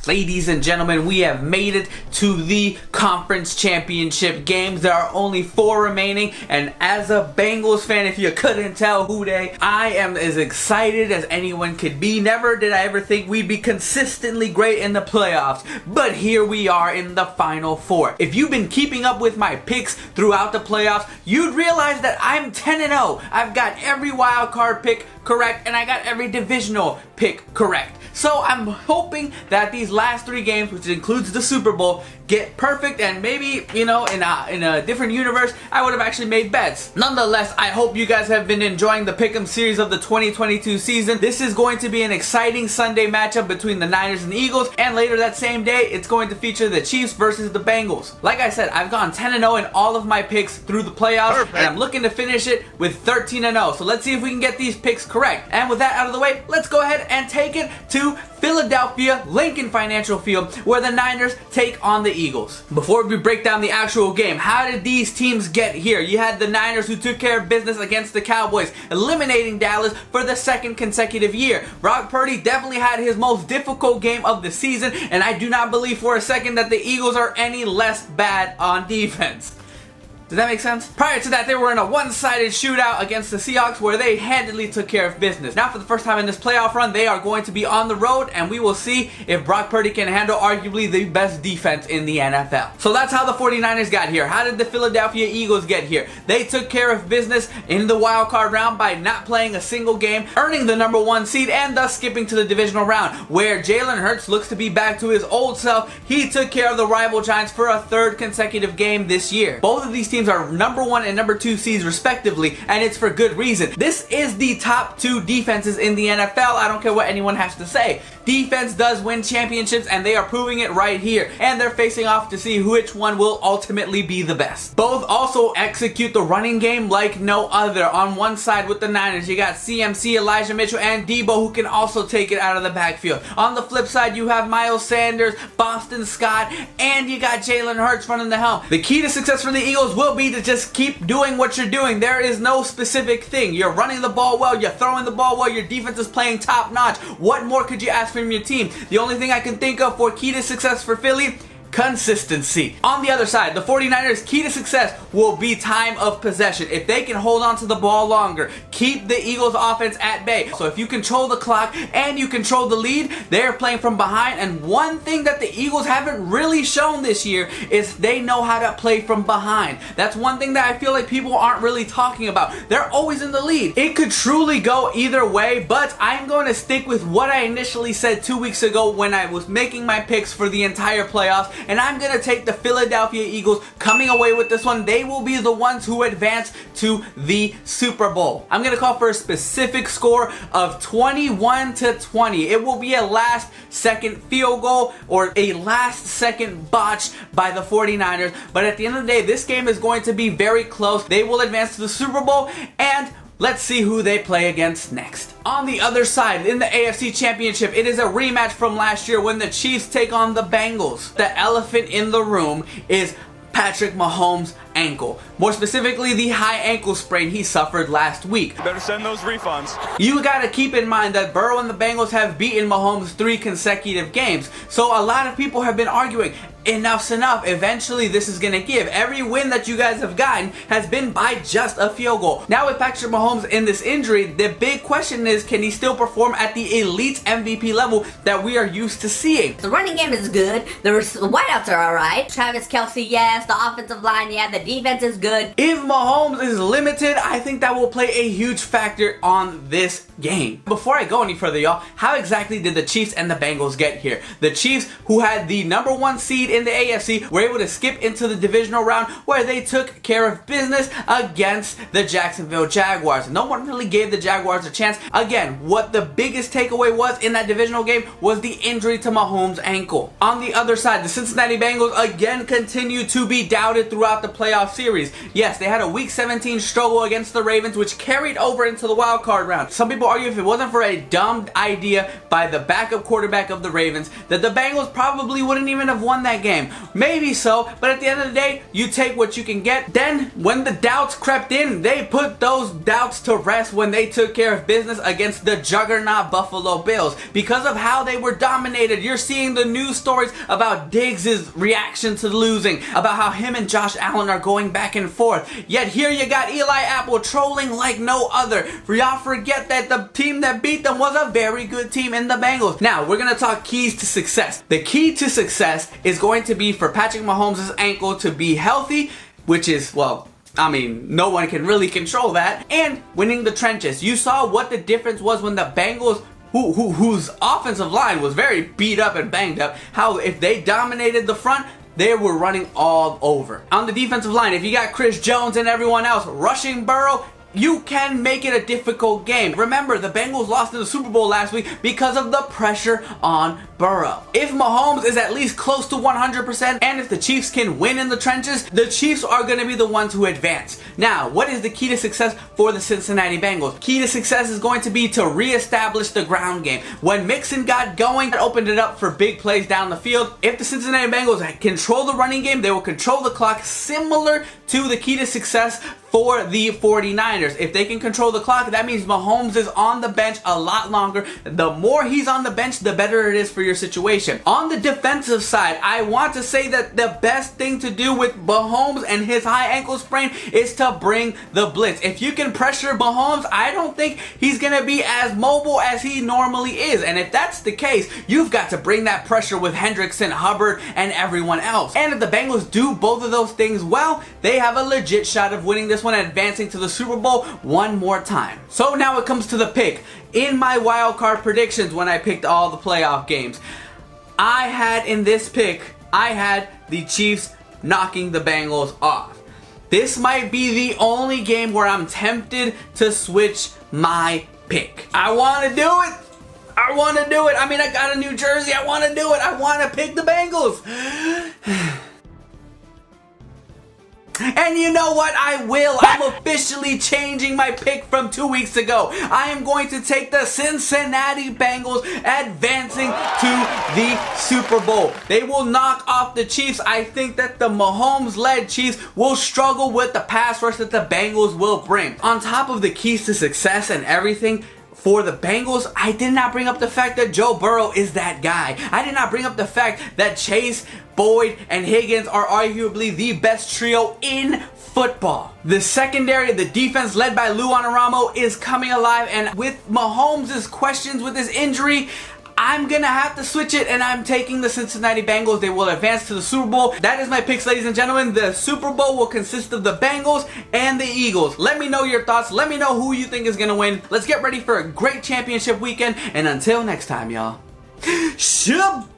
Ladies and gentlemen, we have made it to the conference championship games. There are only 4 remaining, and as a Bengals fan, if you couldn't tell who they, I am as excited as anyone could be. Never did I ever think we'd be consistently great in the playoffs, but here we are in the Final Four. If you've been keeping up with my picks throughout the playoffs, you'd realize that I'm 10-0. I've got every wild card pick correct, and I got every divisional pick correct. So I'm hoping that these last 3 games, which includes the Super Bowl, get perfect, and maybe, you know, in a different universe, I would have actually made bets. Nonetheless, I hope you guys have been enjoying the Pick'em series of the 2022 season. This is going to be an exciting Sunday matchup between the Niners and the Eagles, and later that same day, it's going to feature the Chiefs versus the Bengals. Like I said, I've gone 10-0 in all of my picks through the playoffs, perfect, and I'm looking to finish it with 13-0. So let's see if we can get these picks correct. And with that out of the way, let's go ahead and take it to Philadelphia, Lincoln Financial Field, where the Niners take on the Eagles. Before we break down the actual game, how did these teams get here? You had the Niners, who took care of business against the Cowboys, eliminating Dallas for the 2nd consecutive year. Brock Purdy definitely had his most difficult game of the season, and I do not believe for a second that the Eagles are any less bad on defense. Does that make sense? Prior to that, they were in a one-sided shootout against the Seahawks where they handily took care of business. Now, for the first time in this playoff run, they are going to be on the road, and we will see if Brock Purdy can handle arguably the best defense in the NFL. So that's how the 49ers got here. How did the Philadelphia Eagles get here? They took care of business in the wild card round by not playing a single game, earning the #1 seed, and thus skipping to the divisional round, where Jalen Hurts looks to be back to his old self. He took care of the rival Giants for a 3rd consecutive game this year. Both of these teams are #1 and #2 seeds respectively, and it's for good reason. This is the top 2 defenses in the NFL. I don't care what anyone has to say. Defense does win championships, and they are proving it right here, and they're facing off to see which one will ultimately be the best. Both also execute the running game like no other. On one side with the Niners, you got CMC, Elijah Mitchell, and Debo, who can also take it out of the backfield. On the flip side, you have Miles Sanders, Boston Scott, and you got Jalen Hurts running the helm. The key to success for the Eagles will be to just keep doing what you're doing. There is no specific thing. You're running the ball well, you're throwing the ball well, your defense is playing top notch. What more could you ask from your team? The only thing I can think of for key to success for Philly: consistency. On the other side, the 49ers' key to success will be time of possession. If they can hold on to the ball longer, keep the Eagles' offense at bay. So if you control the clock and you control the lead, they're playing from behind. And one thing that the Eagles haven't really shown this year is they know how to play from behind. That's one thing that I feel like people aren't really talking about. They're always in the lead. It could truly go either way, but I'm going to stick with what I initially said 2 weeks ago when I was making my picks for the entire playoffs. And I'm going to take the Philadelphia Eagles coming away with this one. They will be the ones who advance to the Super Bowl. I'm going to call for a specific score of 21-20. It will be a last-second field goal or a last-second botch by the 49ers. But at the end of the day, this game is going to be very close. They will advance to the Super Bowl, and let's see who they play against next. On the other side, in the AFC Championship, it is a rematch from last year when the Chiefs take on the Bengals. The elephant in the room is Patrick Mahomes' ankle. More specifically, the high ankle sprain he suffered last week. Better send those refunds. You gotta keep in mind that Burrow and the Bengals have beaten Mahomes 3 consecutive games. So a lot of people have been arguing, enough's enough. Eventually this is gonna give. Every win that you guys have gotten has been by just a field goal. Now with Patrick Mahomes in this injury, the big question is, can he still perform at the elite MVP level that we are used to seeing? The running game is good. The wideouts are alright. Travis Kelce, yes. The offensive line, yeah. The defense is good. If Mahomes is limited, I think that will play a huge factor on this game. Before I go any further, y'all, how exactly did the Chiefs and the Bengals get here? The Chiefs, who had the #1 seed in the AFC, were able to skip into the divisional round where they took care of business against the Jacksonville Jaguars. No one really gave the Jaguars a chance. Again, what the biggest takeaway was in that divisional game was the injury to Mahomes' ankle. On the other side, the Cincinnati Bengals again continue to be doubted throughout the playoffs. playoff series. Yes, they had a Week 17 struggle against the Ravens, which carried over into the wild card round. Some people argue if it wasn't for a dumb idea by the backup quarterback of the Ravens, that the Bengals probably wouldn't even have won that game. Maybe so, but at the end of the day, you take what you can get. Then, when the doubts crept in, they put those doubts to rest when they took care of business against the juggernaut Buffalo Bills. Because of how they were dominated, you're seeing the news stories about Diggs' reaction to losing, about how him and Josh Allen are going back and forth. Yet here you got Eli Apple trolling like no other. Y'all forget that the team that beat them was a very good team in the Bengals. Now, we're going to talk keys to success. The key to success is going to be for Patrick Mahomes' ankle to be healthy, which is, well, I mean, no one can really control that, and winning the trenches. You saw what the difference was when the Bengals, whose offensive line was very beat up and banged up, how if they dominated the front, they were running all over. On the defensive line, if you got Chris Jones and everyone else rushing Burrow, you can make it a difficult game. Remember, the Bengals lost in the Super Bowl last week because of the pressure on Burrow. If Mahomes is at least close to 100%, and if the Chiefs can win in the trenches, the Chiefs are going to be the ones who advance. Now, what is the key to success for the Cincinnati Bengals? Key to success is going to be to reestablish the ground game. When Mixon got going, it opened it up for big plays down the field. If the Cincinnati Bengals control the running game, they will control the clock, similar to the key to success for the 49ers. If they can control the clock, that means Mahomes is on the bench a lot longer. The more he's on the bench, the better it is for your situation. On the defensive side, I want to say that the best thing to do with Mahomes and his high ankle sprain is to bring the blitz. If you can pressure Mahomes, I don't think he's going to be as mobile as he normally is. And if that's the case, you've got to bring that pressure with Hendrickson, Hubbard, and everyone else. And if the Bengals do both of those things well, they have a legit shot of winning this one and advancing to the Super Bowl one more time. So now it comes to the pick. In my wild card predictions, when I picked all the playoff games, I had in this pick, I had the Chiefs knocking the Bengals off. This might be the only game where I'm tempted to switch my pick. I want to do it. I want to do it. I mean, I got a New Jersey. I want to do it. I want to pick the Bengals. And you know what? I will. I'm officially changing my pick from 2 weeks ago. I am going to take the Cincinnati Bengals advancing to the Super Bowl. They will knock off the Chiefs. I think that the Mahomes-led Chiefs will struggle with the pass rush that the Bengals will bring. On top of the keys to success and everything, for the Bengals, I did not bring up the fact that Joe Burrow is that guy. I did not bring up the fact that Chase, Boyd, and Higgins are arguably the best trio in football. The secondary, the defense led by Lou Anarumo is coming alive, and with Mahomes' questions with his injury, I'm gonna have to switch it, and I'm taking the Cincinnati Bengals. They will advance to the Super Bowl. That is my picks, ladies and gentlemen. The Super Bowl will consist of the Bengals and the Eagles. Let me know your thoughts. Let me know who you think is gonna win. Let's get ready for a great championship weekend, and until next time, y'all. Shaboy!